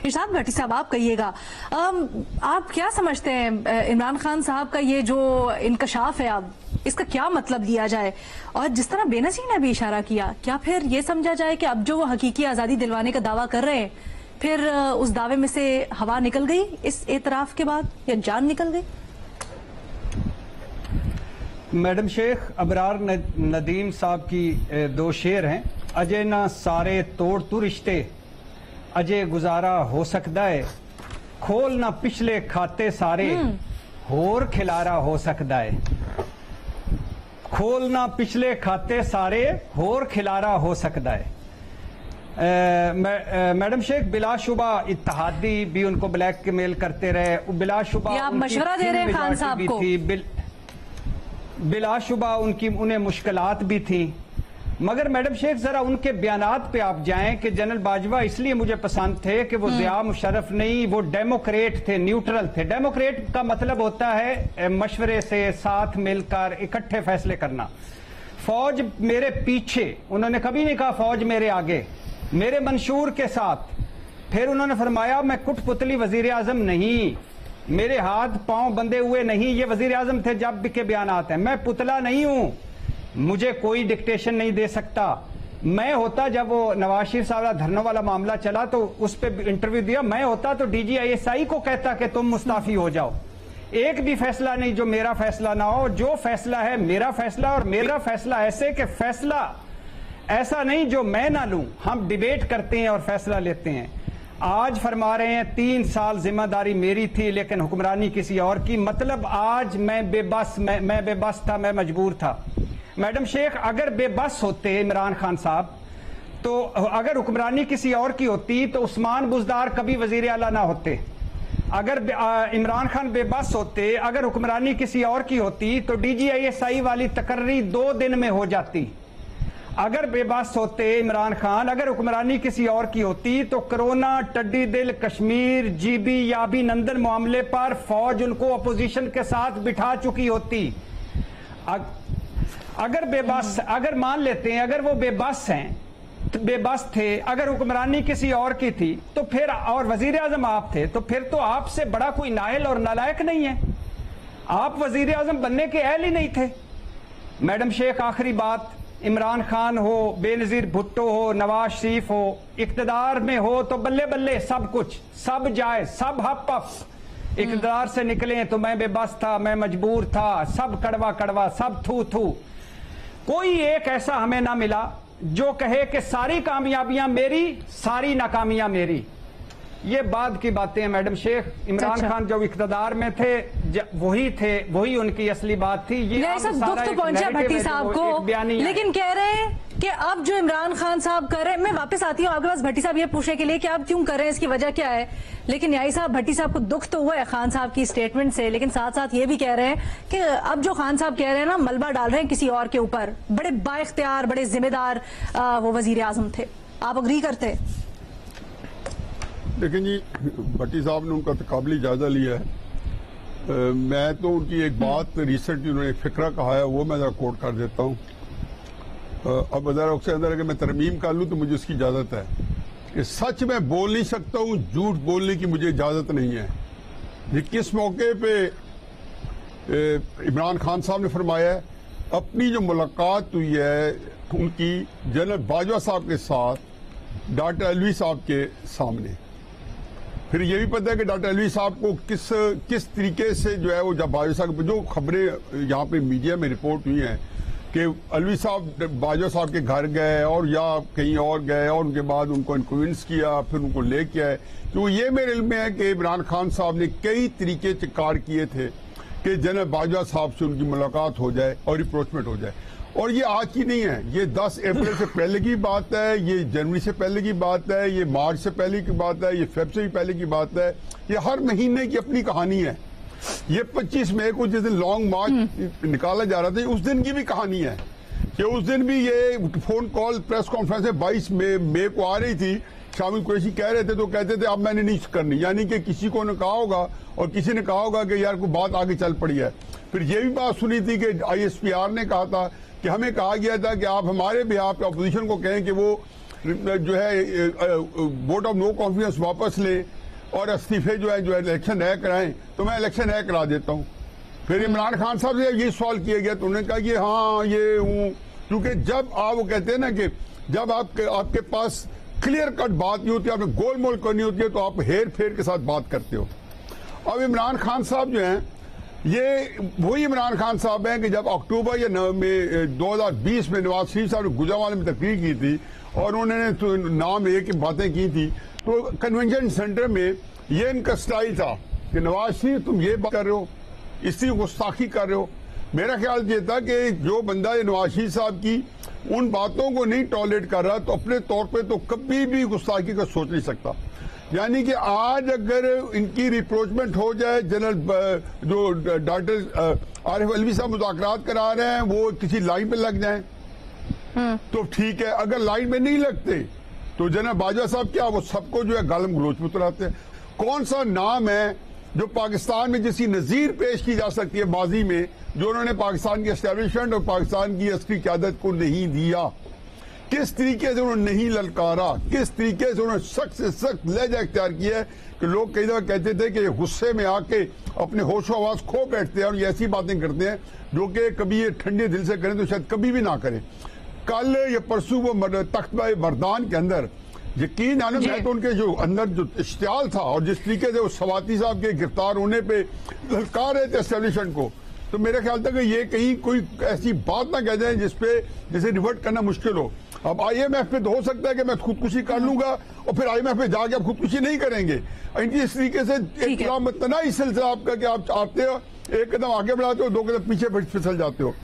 इरशाद भट्टी साहब, आप कहिएगा, आप क्या समझते हैं इमरान खान साहब का ये जो इंकशाफ है, अब इसका क्या मतलब लिया जाए? और जिस तरह बेनजीर ने भी इशारा किया, क्या फिर ये समझा जाए कि अब जो वो हकीकी आज़ादी दिलवाने का दावा कर रहे हैं, फिर उस दावे में से हवा निकल गई इस एतराफ के बाद, या जान निकल गई? मैडम शेख, अबरार नदीम साहब की दो शेर हैं। अजय ना सारे तोड़ तू रिश्ते, अजय गुजारा हो सकता है, खोल ना पिछले खाते सारे, होर खिलारा हो सकता है। खोलना पिछले खाते सारे, होर खिलारा हो सकता है। मैडम शेख, बिलाशुबा इत्तेहादी भी उनको ब्लैकमेल करते रहे, बिलाशुबा आप मशवरा दे रहे हैं खान साहब को? बिलाशुबा उन्हें मुश्किलात भी थी, मगर मैडम शेख जरा उनके बयानात पे आप जाएं कि जनरल बाजवा इसलिए मुझे पसंद थे कि वो ज़िया मुशर्रफ नहीं, वो डेमोक्रेट थे, न्यूट्रल थे। डेमोक्रेट का मतलब होता है मशवरे से, साथ मिलकर इकट्ठे फैसले करना। फौज मेरे पीछे, उन्होंने कभी नहीं कहा फौज मेरे आगे, मेरे मंशूर के साथ। फिर उन्होंने फरमाया मैं कुटपुतली वजीर आजम नहीं, मेरे हाथ पांव बंधे हुए नहीं। ये वजीर आजम थे जब के बयानात हैं। मैं पुतला नहीं हूं, मुझे कोई डिक्टेशन नहीं दे सकता। मैं होता, जब वो नवाज शरीफ साहब धरनों वाला मामला चला तो उस पर इंटरव्यू दिया, मैं होता तो DGISI को कहता कि तुम मुस्ताफी हो जाओ। एक भी फैसला नहीं जो मेरा फैसला ना हो, जो फैसला है मेरा फैसला, और मेरा फैसला ऐसे कि फैसला ऐसा नहीं जो मैं ना लूं, हम डिबेट करते हैं और फैसला लेते हैं। आज फरमा रहे हैं 3 साल जिम्मेदारी मेरी थी लेकिन हुक्मरानी किसी और की, मतलब आज मैं बेबस था, मैं मजबूर था। मैडम शेख, अगर बेबस होते इमरान खान साहब, तो अगर हुक्मरानी किसी और की होती तो उस्मान बुज़दार कभी वजीर आला ना होते। अगर इमरान खान बेबस होते, अगर हुक्मरानी किसी और की होती तो DGISI वाली तकर्री 2 दिन में हो जाती। अगर बेबस होते इमरान खान, अगर हुक्मरानी किसी और की होती तो कोरोना, टड्डी दिल, कश्मीर, GB या अभिनंदन मामले पर फौज उनको अपोजिशन के साथ बिठा चुकी होती। अगर बेबस, अगर मान लेते हैं अगर वो बेबस हैं, बेबस थे, अगर हुक्मरानी किसी और की थी तो फिर, और वजीर आजम आप थे, तो फिर तो आपसे बड़ा कोई नाहिल और नालायक नहीं है। आप वजीर आजम बनने के अहल ही नहीं थे। मैडम शेख, आखिरी बात, इमरान खान हो, बेनजीर भुट्टो हो, नवाज शरीफ हो, इक्तदार में हो तो बल्ले बल्ले सब कुछ, सब जाए, सब हप, इक्तदार से निकले तो मैं बेबस था, मैं मजबूर था, सब कड़वा कड़वा, सब थू थू। कोई एक ऐसा हमें ना मिला जो कहे कि सारी कामयाबियां मेरी, सारी नाकामियां मेरी। ये बाद की बातें हैं मैडम शेख। इमरान खान जो इक़्तिदार में थे वही थे, वही उनकी असली बात थी। ये सब दुख तो पहुंचा भट्टी साहब को, लेकिन कह रहे हैं कि अब जो इमरान खान साहब कर रहे हैं, मैं वापस आती हूँ आपके पास भट्टी साहब ये पूछने के लिए कि आप क्यों कर रहे हैं, इसकी वजह क्या है। लेकिन न्यायी साहब, भट्टी साहब को दुख तो हुआ है खान साहब की स्टेटमेंट से, लेकिन साथ साथ ये भी कह रहे हैं कि अब जो खान साहब कह रहे हैं ना, मलबा डाल रहे हैं किसी और के ऊपर। बड़े बाइख्तियार, बड़े जिम्मेदार वो वजीर आजम थे, आप अग्री करते? लेकिन जी, भट्टी साहब ने उनका तकाबली जायजा लिया है। मैं तो उनकी एक बात रिसेंटली उन्होंने एक फिक्रा कहा है, वो मैं जरा कोट कर देता हूँ। अब अगर से अंदर अगर मैं तरमीम कर लूँ तो मुझे उसकी इजाजत है कि सच मैं बोल नहीं सकता हूँ, झूठ बोलने की मुझे इजाजत नहीं है। ये किस मौके पे इमरान खान साहब ने फरमाया है, अपनी जो मुलाकात हुई है उनकी जनरल बाजवा साहब के साथ डॉक्टर अलवी साहब के सामने, फिर ये भी पता है कि डॉक्टर अलवी साहब को किस तरीके से जो है वो जब बाजवा साहब, जो खबरें यहाँ पे मीडिया में रिपोर्ट हुई हैं कि अलवी साहब बाजवा साहब के घर गए और या कहीं और गए और उनके बाद उनको इन्फ्लुएंस किया, फिर उनको लेके आए। तो ये मेरे इल्म में है कि इमरान खान साहब ने कई तरीके से कार किए थे कि जनरल बाजवा साहब से उनकी मुलाकात हो जाए और अप्रोचमेंट हो जाए। और ये आज की नहीं है, ये 10 अप्रैल से पहले की बात है, ये जनवरी से पहले की बात है, ये मार्च से पहले की बात है, ये फेब से भी पहले की बात है। ये हर महीने की अपनी कहानी है। ये 25 मई को जिस दिन लॉन्ग मार्च निकाला जा रहा था, उस दिन की भी कहानी है कि उस दिन भी ये फोन कॉल प्रेस कॉन्फ्रेंस 22 मई को आ रही थी। शामिल कुरैशी कह रहे थे तो कहते थे अब मैंने नहीं करनी, यानी कि किसी को ने कहा होगा और किसी ने कहा होगा कि यार कोई बात आगे चल पड़ी है। फिर ये भी बात सुनी थी कि ISPR ने कहा था कि हमें कहा गया था कि आप हमारे बिहाफ पे अपोजिशन को कहें कि वो जो है वोट ऑफ नो कॉन्फिडेंस वापस लें اور استعفے جو ہے الیکشن نئے کرائیں تو میں الیکشن نئے کرا دیتا ہوں. پھر عمران خان صاحب سے یہ سوال کیا گیا تو انہوں نے کہا کہ ہاں یہ ہوں, کیونکہ جب آپ وہ کہتے ہیں نا کہ جب آپ کے پاس کلیئر کٹ بات نہیں ہوتی, آپ نے گول مول کرنی ہوتی ہے تو آپ ہیر پھیر کے ساتھ بات کرتے ہو. اب عمران خان صاحب جو ہیں یہ وہی عمران خان صاحب ہیں کہ جب اکتوبر یا 2020 میں نواز شریف صاحب نے گجرانوالے میں تقریر کی تھی اور انہوں نے نام لے کے باتیں کی تھی تو کنونشن سینٹر میں یہ ان کا سٹائل تھا کہ نواز شریف تم یہ بات کر رہے ہو, اس کی گستاخی کر رہے ہو. میرا خیال یہ تھا کہ جو بندہ یہ نواز شریف صاحب کی ان باتوں کو نہیں ٹالریٹ کر رہا تو اپنے طور پہ تو کبھی بھی گستاخی کا سوچ نہیں سکتا. یعنی کہ آج اگر ان کی ریپروچمنٹ ہو جائے, جنرل جو ڈاکٹر عارف علوی صاحب مذاکرات کرا رہے ہیں وہ کسی لائن پہ لگ جائیں تو ٹھیک ہے, اگر لائن پہ نہیں لگتے تو جنرل باجوہ صاحب کیا وہ سب کو جو ہے گالم گلوچ میں اتراتے ہیں. کون سا نام ہے جو پاکستان میں جس کی نظیر پیش کی جا سکتی ہے ماضی میں جو انہوں نے پاکستان کی اسٹیبلشمنٹ اور پاکستان کی عسکری قیادت کو نہیں دیا, کس طریقے سے انہوں نے نہیں للکارا, کس طریقے سے انہوں نے سخت سے سخت لہجہ اختیار کیا ہے کہ لوگ کئی دفعہ کہتے تھے کہ یہ غصے میں آ کے اپنے ہوش و آواز کھو بیٹھتے ہیں اور یہ ایسی باتیں کرتے ہیں جو کہ کبھی یہ ٹھنڈے دل سے کریں تو شاید کبھی بھی نہ کریں. کل یا پرسوں وہ تختہ مردان کے اندر یقین آنے میں تو ان کے جو اندر جو اشتعال تھا اور جس طریقے سے وہ سواتی صاحب کے گرفتار ہونے پہ للکار رہے تھے اسٹیبلشمنٹ کو, تو میرے خیال تھا کہ یہ کہیں کوئی ایسی بات نہ کہہ جائیں جسے ریورٹ کرنا مشکل ہو. اب آئی ایم ایف پہ تو ہو سکتا ہے کہ میں خودکشی کر لوں گا اور پھر آئی ایم ایف پہ جا کے آپ خودکشی نہیں کریں گے. ان کی اس طریقے سے ایک متناہی سلسلہ آپ کا کہ آپ آتے ہو ایک قدم آگے بڑھاتے ہو, 2 قدم پیچھے پھسل جاتے ہو.